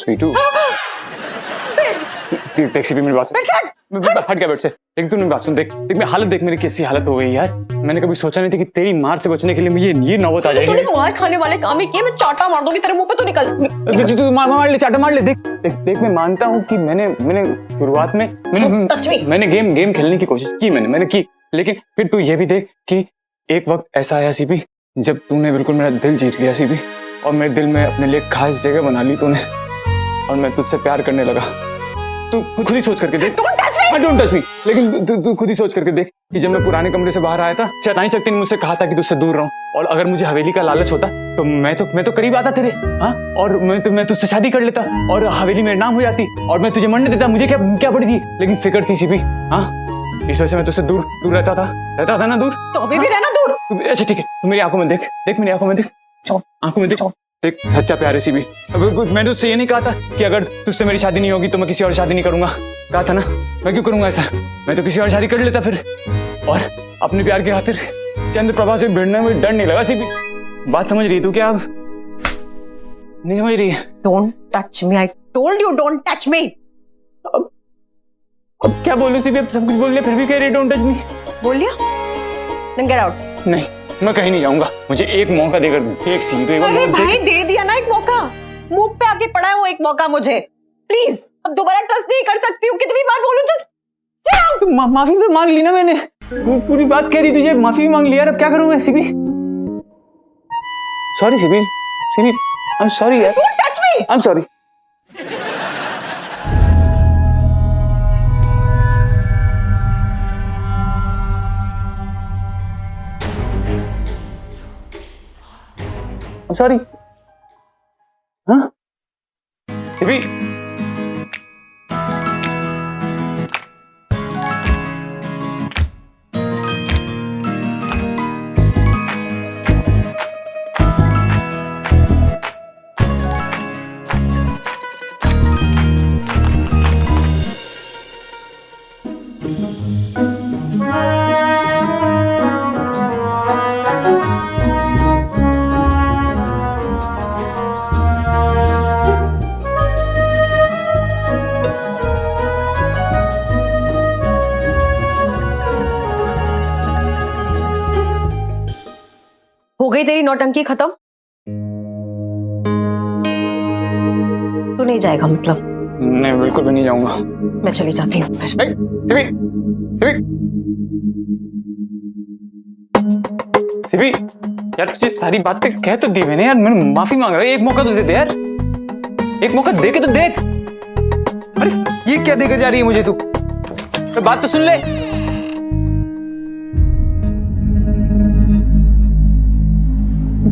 Sweetu taxi पे मेरी बात सुन, हट गया बेड से। एक तूने बात सुन, देख देख मेरी हालत देख, मेरी कैसी हालत हो गई यार। मैंने कभी सोचा नहीं था कि तेरी मार से बचने के लिए ये नौबत आ जाएगी। तूने मार खाने वाले काम ही किए, मैं चाटा मार दूंगी तेरे मुंह पे, तो निकल। तू मार ले, चाटा मार ले। देख देख देख मैं मानता हूँ कि मैंने शुरुआत में मैंने गेम खेलने की कोशिश की, मैंने की, लेकिन फिर तू ये भी देख कि एक वक्त ऐसा आया सीबी जब तूने बिल्कुल मेरा दिल जीत लिया सीबी, और मेरे दिल में अपने लिए खास जगह बना ली तूने, और मैं तुझसे प्यार करने लगा। तू खुद ही सोच करके देख। Don't touch me. लेकिन तू खुद ही सोच करके देख कि जब मैं पुराने कमरे से बाहर आया था, शैतानी शक्ति ने मुझसे कहा था कि तुझसे दूर रहूं, और अगर मुझे हवेली का लालच होता तो मैं तो करीब आता तेरे, हाँ, और मैं तुझसे शादी कर लेता और हवेली मेरे नाम हो जाती और मैं तुझे मरने देता, मुझे क्या पड़ी थी। लेकिन फिक्र थी सीबी, हाँ, इस वजह से मैं तुझसे दूर रहता था ना, दूर। तो अभी भी रहना दूर। अच्छा ठीक है, तू मेरी आंखों में देख मेरी आंखों में देख, आंखों में देख सच्चा प्यार है सीबी। मैंने तुझसे ये नहीं कहा था कि अगर तुझसे मेरी शादी नहीं होगी तो मैं किसी और शादी नहीं करूंगा, कहा था ना। मैं क्यों करूंगा ऐसा, मैं तो किसी और शादी कर लेता फिर, और अपने प्यार की खातिर चंद्रप्रभा से भिड़ने में डर नहीं लगा सीबी। बात समझ रही तू क्या अब नहीं समझ रही है? Don't touch me, I told you don't touch me। अब क्या बोलूं सीबी, अब सब कुछ बोल लिया फिर भी कह रही डोंट टच मी। बोल लिया? Then get out। नहीं, मैं कहीं नहीं जाऊंगा, मुझे एक मौका देकर देख सी, तो एक अरे भाई दे दिया ना एक मौका, मुंह पे आके पड़ा है वो एक मौका मुझे, प्लीज अब दोबारा ट्रस्ट नहीं कर सकती हूँ, कितनी बार बोलूं, जस्ट माफी तो मांग ली ना मैंने, पूरी बात कह दी तुझे, माफी भी मांग लिया, अब क्या करूं मैं CB? Sorry CB, I am sorry यार, Don't touch me। I am sorry. Sorry, हाँ सीबी, हो गई तेरी नौटंकी खत्म? तू नहीं जाएगा मतलब? नहीं बिल्कुल भी नहीं जाऊंगा, मैं चली जाती हूँ। सीबी सीबी यार, तुझे सारी बातें कह तो दी मैंने यार, मैंने माफी मांग रहा हूँ, एक मौका तो दे दे यार, एक मौका दे के तो देख। अरे ये क्या देकर जा रही है मुझे तू, तो बात तो सुन ले।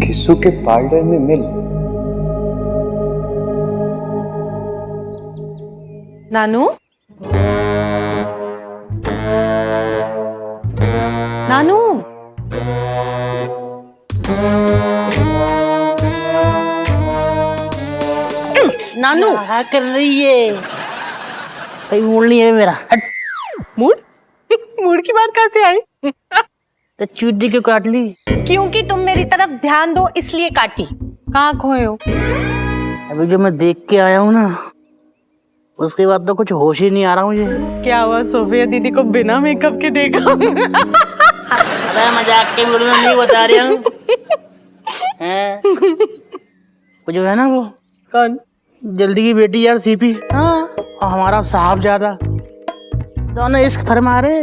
घिस्सू के पार्लर में मिल। नानू, नानू, नानू क्या कर रही है? कहीं मूड नहीं है मेरा। मूड मूड की बात कहाँ से आई? तो चूड़ी क्यों काट ली? क्योंकि तुम मेरी तरफ ध्यान दो इसलिए काटी। कहाँ खोए हो? अभी जो मैं देख के आया हूँ ना, उसके बाद तो कुछ होश ही नहीं आ रहा मुझे। क्या हुआ, सोफिया दीदी को बिना मेकअप के देखा? अरे मजाक के मूड में नहीं बता रही हूँ। वो जो है ना, वो कौन? जल्दी की बेटी यार, सीपी, हाँ। और हमारा साहब ज्यादा दोनों इश्क थर मारे।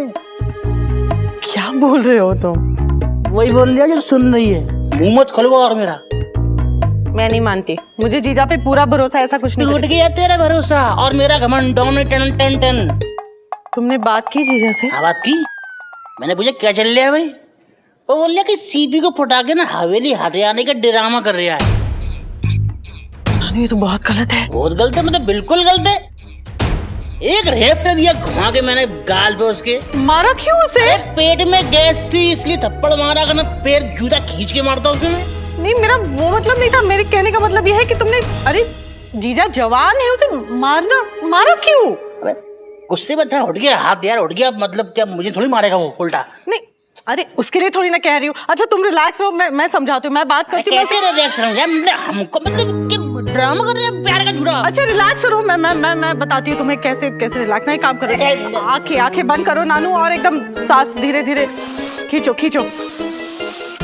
क्या बोल रहे हो तुम? वही बोल लिया जो सुन रही है, मुंह मत खोलो। और मेरा मैं नहीं मानती, मुझे जीजा पे पूरा भरोसा, ऐसा कुछ नहीं टूट गया तेरा भरोसा और मेरा घमंड, दोनों टन टन टन। तुमने बात की जीजा से? हाँ बात की, मैंने पूछा क्या चल रहा है भाई, वो बोल रहा कि सीपी को फटा के ना हवेली हरियाणा का ड्रामा कर रहा है। ये तो बहुत गलत है। बहुत गलत है, मतलब बिल्कुल गलत है। एक रेपटा दिया घुमा के मैंने गाल पे उसके। मारा क्यों उसे? पेट में गैस थी इसलिए थप्पड़ मारा, अगर मैं पैर जूता खींच के मारता उसे मैं। नहीं, मेरा वो मतलब नहीं था, मेरे कहने का मतलब यह है कि तुमने, अरे जीजा जवान है, उसे मारा क्यों? अबे गुस्से में था, उठ गया हाथ यार, उठ गया, मतलब क्या मुझे थोड़ी मारेगा वो उल्टा? नहीं, अरे उसके लिए थोड़ी ना कह रही हूँ। अच्छा तुम रिलैक्स रहो, मैं समझाती हूँ, मैं बात करती हूँ। कैसे रिलैक्स रहूं यार, हमको मतलब कि ड्रामा कर रहे हैं प्यार का झूठा। अच्छा रिलैक्स करो, मैं बताती हूँ तुम्हें कैसे कैसे रिलैक्स नहीं काम करो। आंखें बंद करो नानू और एकदम सांस धीरे धीरे खींचो खींचो।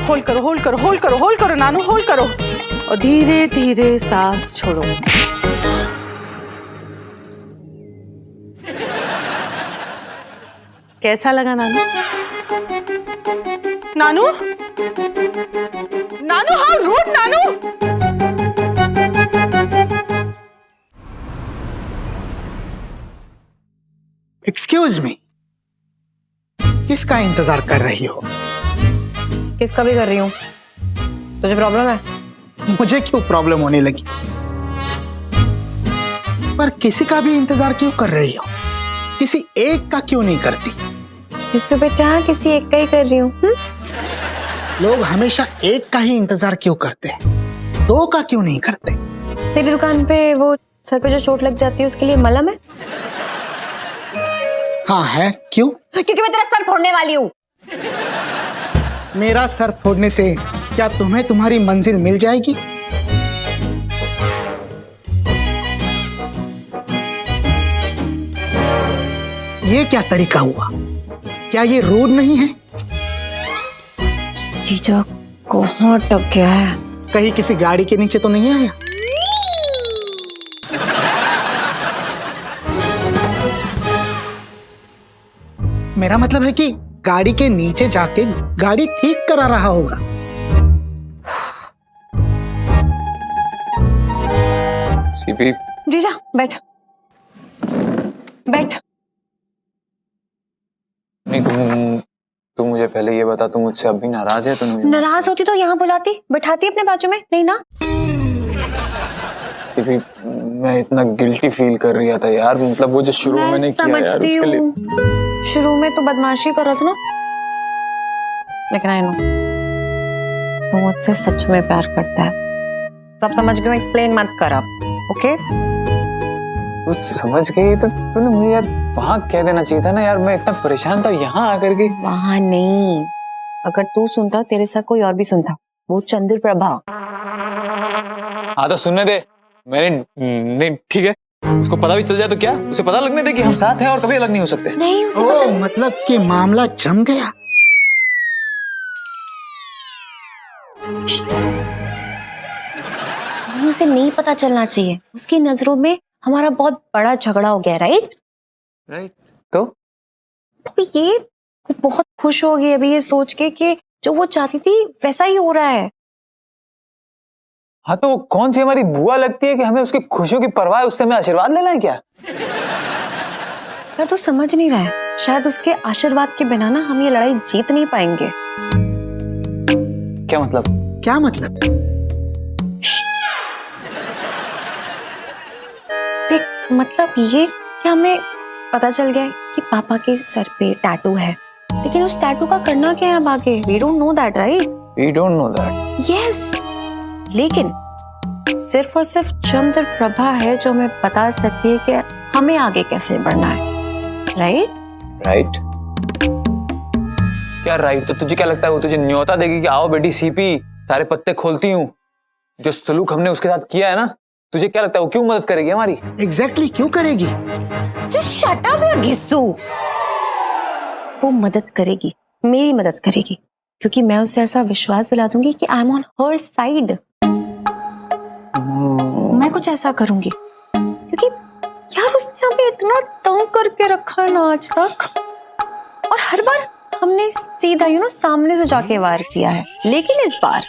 होल्ड करो होल्ड करो होल्ड करो होल्ड करो नानू, होल्ड करो और धीरे धीरे सांस छोड़ो। कैसा लगा Nanu? Nanu Nanu how rude Nanu. Excuse me, किसका इंतजार कर रही हो? किसका भी कर रही हूँ, तुझे प्रॉब्लम है? मुझे क्यों प्रॉब्लम होने लगी? पर किसी का भी इंतजार क्यों कर रही हो? किसी एक का क्यों नहीं करती? किसी बेटा किसी एक का ही कर रही हूँ। लोग हमेशा एक का ही इंतजार क्यों करते हैं, दो का क्यों नहीं करते? तेरी दुकान पे वो सर पे जो चोट लग जाती है उसके लिए मलहम है? हाँ है, क्यों? क्योंकि मैं तेरा सर फोड़ने वाली हूँ। मेरा सर फोड़ने से क्या तुम्हें तुम्हारी मंजिल मिल जाएगी? ये क्या तरीका हुआ? क्या ये रूड नहीं है? जीजा कहाँ अटक गया है? कहीं किसी गाड़ी के नीचे तो नहीं आया? मेरा मतलब है कि गाड़ी के नीचे जाके गाड़ी ठीक करा रहा होगा। सीपी, जीजा बैठ बैठ। नहीं तू मुझे पहले ये बता, तू मुझसे अब भी नाराज है? तो मुझे नाराज होती तो यहाँ बुलाती, बिठाती अपने बाजू में, नहीं ना? सीपी, मैं इतना गिल्टी फील कर रहा था यार, मतलब वो जो शुरू में मैंने किया यार उसके लिए। शुरू में तो बदमाशी कर रहा था ना, लेकिन आई नो तू मुझसे सच में प्यार करता है। सब समझ गए, एक्सप्लेन मत कर अब, ओके? कुछ समझ गई तो तूने मुझे यार वहां कह देना चाहिए था ना यार, मैं इतना परेशान था यहाँ आकर के। वहां नहीं, अगर तू सुनता तेरे साथ कोई और भी सुनता, वो चंद्र प्रभा। हाँ तो सुनने दे, मैंने नहीं ठीक है, उसको पता भी चल जाए तो क्या, उसे पता लगने दे कि हम साथ हैं और कभी अलग नहीं हो सकते। नहीं उसे ओ, पता। मतलब कि मामला जम गया। उसे नहीं पता चलना चाहिए, उसकी नजरों में हमारा बहुत बड़ा झगड़ा हो गया, राइट? राइट, तो ये बहुत खुश हो गई अभी ये सोच के कि जो वो चाहती थी वैसा ही हो रहा है। हाँ तो वो कौन सी हमारी बुआ लगती है कि हमें उसकी खुशियों की परवाह है, उससे हमें आशीर्वाद लेना है क्या? यार तू समझ नहीं रहा है, शायद उसके आशीर्वाद के बिना ना हम ये लड़ाई जीत नहीं पाएंगे। क्या मतलब? क्या मतलब? देख मतलब ये कि हमें पता चल गया है कि पापा के सर पे टैटू है, लेकिन उस टैटू का करना क्या है अब आगे? We don't know that, right? We don't know that. Yes, लेकिन सिर्फ और सिर्फ चंद्र प्रभा है जो हमें बता सकती है कि हमें आगे कैसे बढ़ना है, राइट? राइट? क्या राइट? तो तुझे क्या लगता है वो तुझे न्योता देगी कि आओ बेटी सीपी सारे पत्ते खोलती हूँ? जो सलूक हमने उसके साथ किया है ना, तुझे क्या लगता है वो क्यों मदद करेगी हमारी? एग्जैक्टली क्यों करेगी? Just shut up या घिस्सू। वो मदद करेगी, मेरी मदद करेगी, क्योंकि मैं उसे ऐसा विश्वास दिला दूंगी कि I am on her side. मैं कुछ ऐसा करूंगी क्योंकि यार उसने हमें इतना तंग करके रखा है ना आज तक, और हर बार हमने सीधा सामने से जाके वार किया है, लेकिन इस बार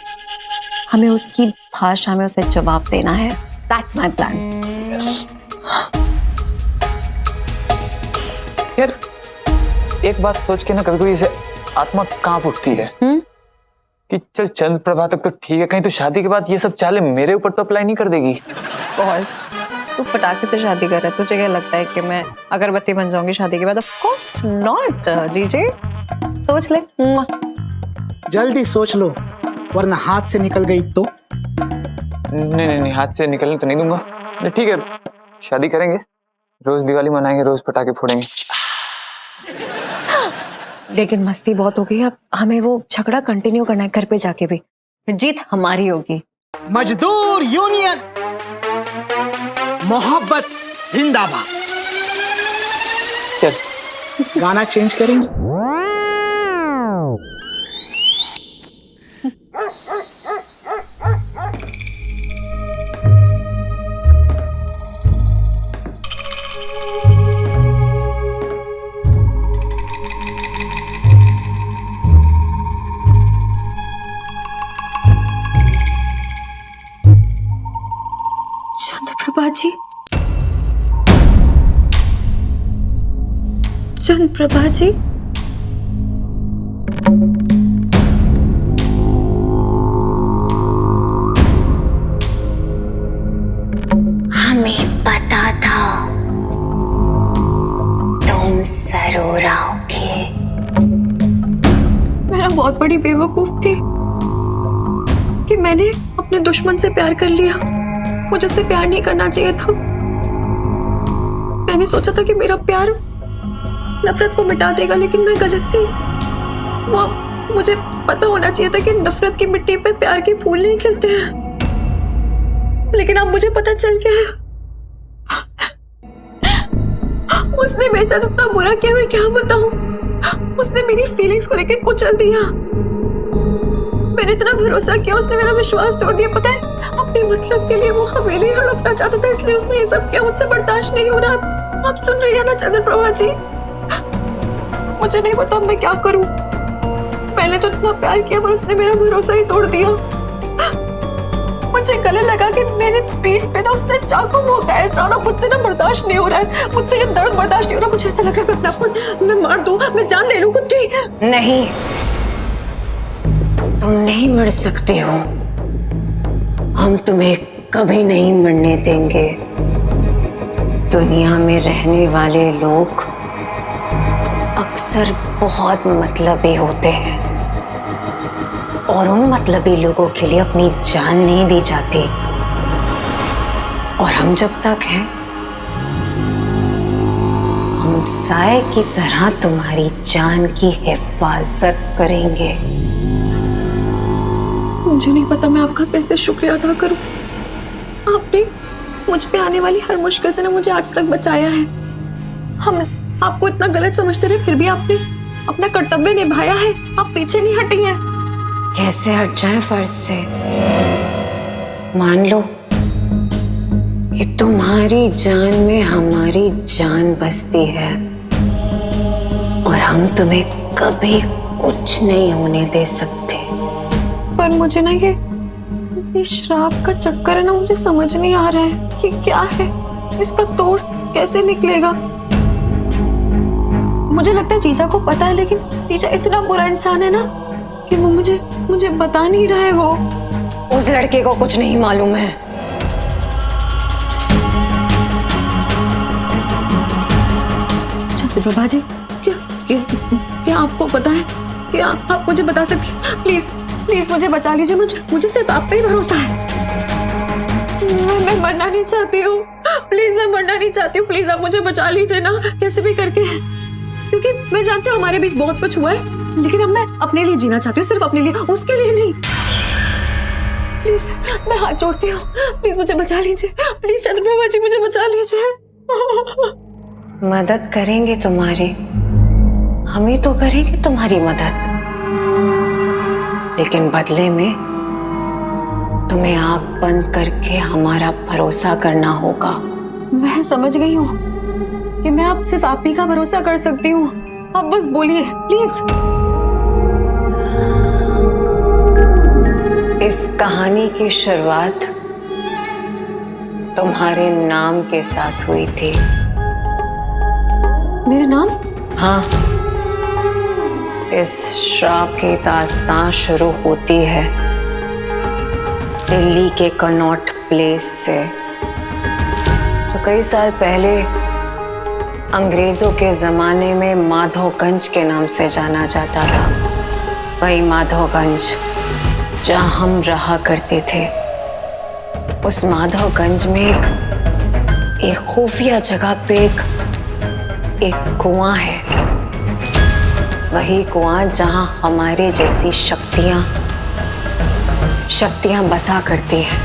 हमें उसकी भाषा में उसे जवाब देना है। That's my plan. यार एक बात सोच के ना कभी कभी इसे आत्मा कांप उठती है कि चल चंद्र प्रभा तक तो ठीक है, कहीं तो शादी के बाद ये सब चाले मेरे ऊपर तो अप्लाई नहीं कर देगी? Of course. तू पटाखे से शादी कर रहा है, तुझे क्या लगता है कि मैं अगरबत्ती बन जाऊंगी शादी के बाद? Of course not, जीजे। सोच ले। जल्दी सोच लो, वरना हाथ से निकल गई तो? नहीं, हाथ से निकलने तो नहीं दूंगा। नहीं, ठीक है, शादी करेंगे, रोज दिवाली मनाएंगे, रोज पटाखे फोड़ेंगे। लेकिन मस्ती बहुत हो गई, अब हमें वो झगड़ा कंटिन्यू करना है घर पे जाके भी, जीत हमारी होगी। मजदूर यूनियन मोहब्बत जिंदाबाद। चल गाना चेंज करेंगे। चंद्रप्रभा जी, चंद्रप्रभा जी, हमें पता था तुम जरूर आओगे। मैं बहुत बड़ी बेवकूफ थी कि मैंने अपने दुश्मन से प्यार कर लिया। मुझे उससे प्यार नहीं करना चाहिए था। मैंने सोचा था कि मेरा प्यार नफरत को मिटा देगा, लेकिन मैं गलत थी। वो मुझे पता होना चाहिए था कि नफरत की मिट्टी पे प्यार के फूल नहीं खिलते हैं। लेकिन अब मुझे पता चल गया है उसने मेरे साथ इतना बुरा किया, मैं क्या बताऊं। उसने मेरी फीलिंग्स को लेकर कुचल दिया। मैंने इतना भरोसा किया, उसने मेरा विश्वास तोड़ दिया। पता है, अपने मतलब के लिए वो हवेली हड़पना चाहता था, इसलिए उसने ये सब किया। मुझसे बर्दाश्त नहीं हो रहा। आप सुन रही है ना चंद्रप्रभा जी? मुझे नहीं पता मैं क्या करूं। मैंने तो इतना प्यार किया पर उसने मेरा भरोसा ही तोड़ दिया। मुझे गले लगा कि मेरे पेट पे ना उसने चाकू भोंका है। सारा मुझसे ना बर्दाश्त नहीं हो रहा है। मुझसे ये दर्द बर्दाश्त नहीं हो रहा। मुझे ऐसा लग रहा है मैं अपना खुद मैं मार दूं, मैं जान ले लूं खुद की। नहीं, तुम नहीं मर सकते हो। हम तुम्हें कभी नहीं मरने देंगे। दुनिया में रहने वाले लोग अक्सर बहुत मतलबी होते हैं और उन मतलबी लोगों के लिए अपनी जान नहीं दी जाती। और हम जब तक हैं, हम साए की तरह तुम्हारी जान की हिफाजत करेंगे। मुझे नहीं पता मैं आपका कैसे शुक्रिया अदा करूं। आपने मुझ पे आने वाली हर मुश्किल से ना मुझे आज तक बचाया है। हम आपको इतना गलत समझते रहे, फिर भी आपने अपना कर्तव्य निभाया है। आप पीछे नहीं हटी हैं। कैसे हट जाएं फर्ज से? मान लो कि तुम्हारी जान में हमारी जान बसती है और हम तुम्हें कभी कुछ नहीं होने दे सकते। पर मुझे ना ये श्राप का चक्कर है ना, मुझे समझ नहीं आ रहा है कि क्या है, इसका तोड़ कैसे निकलेगा। मुझे लगता है जीजा को पता है, लेकिन जीजा इतना बुरा इंसान है ना कि वो मुझे बता नहीं रहा है। वो उस लड़के को कुछ नहीं मालूम है। चंद्रप्रभा जी, क्या आपको पता है? क्या आप मुझे बता सकती हैं? प्लीज प्लीज मुझे बचा लीजिए। मुझे सिर्फ आप पे ही भरोसा है। मैं मरना नहीं चाहती हूँ। प्लीज मैं मरना नहीं चाहती हूँ। प्लीज आप मुझे बचा लीजिए ना, कैसे भी करके। क्योंकि मैं जानती हूँ हमारे बीच बहुत कुछ हुआ है, लेकिन अब मैं अपने लिए जीना चाहती हूँ, सिर्फ अपने लिए, उसके लिए नहीं। प्लीज मैं हाथ जोड़ती हूँ, प्लीज मुझे बचा लीजिए। प्लीज चंद्रप्रभा जी मुझे बचा लीजिए। मदद करेंगे तुम्हारी, हमें तो करेंगे तुम्हारी मदद, लेकिन बदले में तुम्हें आंख बंद करके हमारा भरोसा करना होगा। मैं समझ गई हूँ कि मैं अब सिर्फ आप ही का भरोसा कर सकती हूँ। आप बस बोलिए प्लीज। इस कहानी की शुरुआत तुम्हारे नाम के साथ हुई थी। मेरा नाम? हाँ, इस श्राप की दास्तां शुरू होती है दिल्ली के कनॉट प्लेस से, जो कई साल पहले अंग्रेजों के जमाने में माधवगंज के नाम से जाना जाता था। वही माधवगंज जहां हम रहा करते थे। उस माधवगंज में एक खुफिया जगह पे एक कुआं है। वही कुआं जहां हमारे जैसी शक्तियां बसा करती हैं।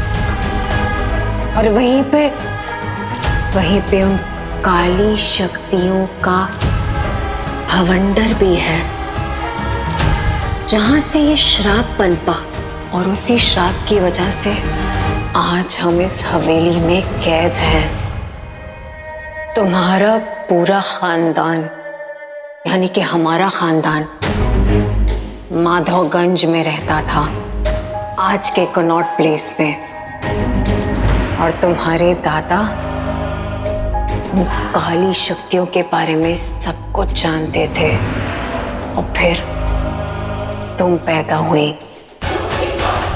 और वहीं पे वहीं पे उन काली शक्तियों का भवंडर भी है, जहां से ये श्राप पनपा, और उसी श्राप की वजह से आज हम इस हवेली में कैद हैं। तुम्हारा पूरा खानदान, यानी कि हमारा खानदान, माधवगंज में रहता था, आज के कनॉट प्लेस में, और तुम्हारे दादा उन काली शक्तियों के बारे में सब कुछ जानते थे। और फिर तुम पैदा हुई।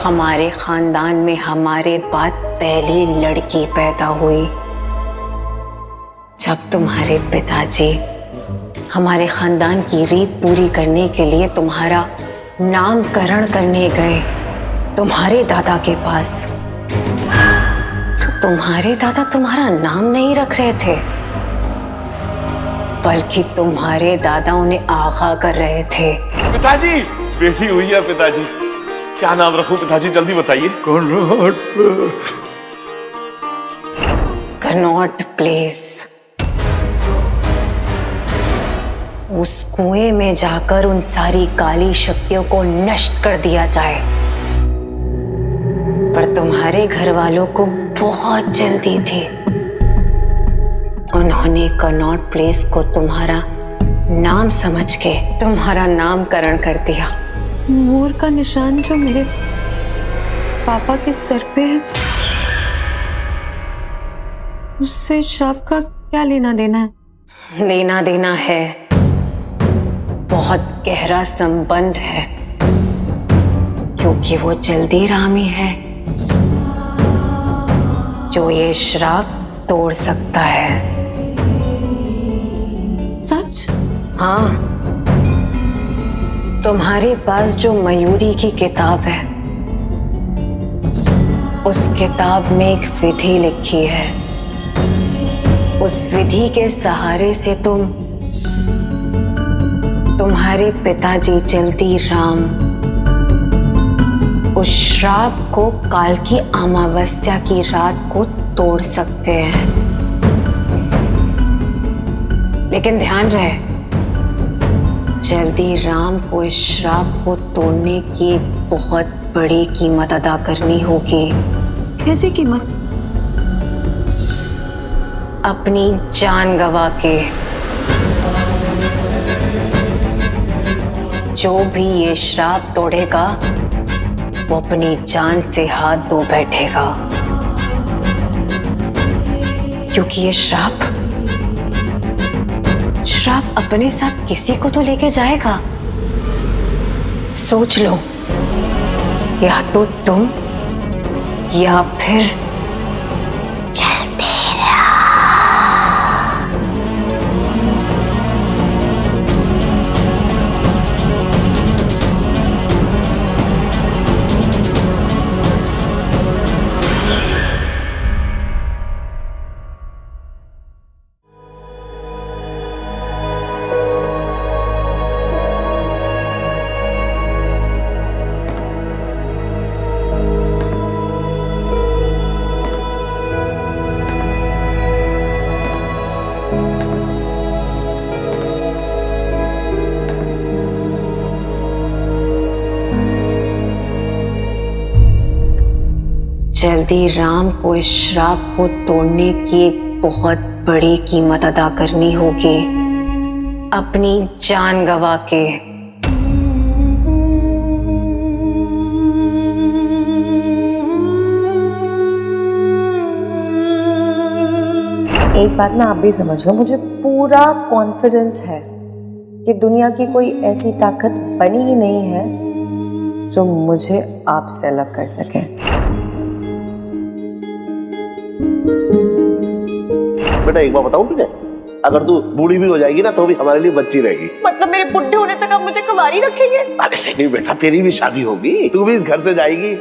हमारे खानदान में हमारे बाद पहली लड़की पैदा हुई। जब तुम्हारे पिताजी हमारे खानदान की रीत पूरी करने के लिए तुम्हारा नामकरण करने गए तुम्हारे दादा के पास, तो तुम्हारे दादा तुम्हारा नाम नहीं रख रहे थे, बल्कि तुम्हारे दादा उन्हें आगा कर रहे थे। पिताजी, बेटी हुई है पिताजी। क्या नाम रखूं पिताजी, जल्दी बताइए। Connaught place. उस कुएं में जाकर उन सारी काली शक्तियों को नष्ट कर दिया जाए। पर तुम्हारे घर वालों को बहुत जल्दी थी। उन्होंने कनॉट प्लेस को तुम्हारा नाम समझ के तुम्हारा नामकरण कर दिया। मोर का निशान जो मेरे पापा के सर पे है, उससे श्राप का क्या लेना देना है? लेना देना है, बहुत गहरा संबंध है, क्योंकि वो जल्दी रामी है जो ये श्राप तोड़ सकता है। सच? हाँ, तुम्हारे पास जो मयूरी की किताब है, उस किताब में एक विधि लिखी है। उस विधि के सहारे से तुम्हारे पिताजी जल्दी राम उस श्राप को काल की अमावस्या की रात को तोड़ सकते हैं। लेकिन ध्यान रहे, जल्दी राम को इस श्राप को तोड़ने की एक बहुत बड़ी कीमत अदा करनी होगी। कैसी कीमत? अपनी जान गवा के। जो भी ये श्राप तोड़ेगा वो अपनी जान से हाथ धो बैठेगा, क्योंकि ये श्राप अपने साथ किसी को तो लेके जाएगा। सोच लो, या तो तुम या फिर जल्दी राम को इस श्राप को तोड़ने की एक बहुत बड़ी कीमत अदा करनी होगी, अपनी जान गवा के। एक बात ना आप भी समझ लो, मुझे पूरा कॉन्फिडेंस है कि दुनिया की कोई ऐसी ताकत बनी ही नहीं है जो मुझे आपसे अलग कर सके। बेटा एक बात बताऊं तुझे, अगर तू बूढ़ी भी हो जाएगी ना तो भी हमारे लिए बच्ची रहेगी। मतलब मेरे बुढ़े होने तक आप मुझे कुंवारी रखेंगे? अरे नहीं बेटा, तेरी भी शादी होगी, तू भी इस घर से जाएगी।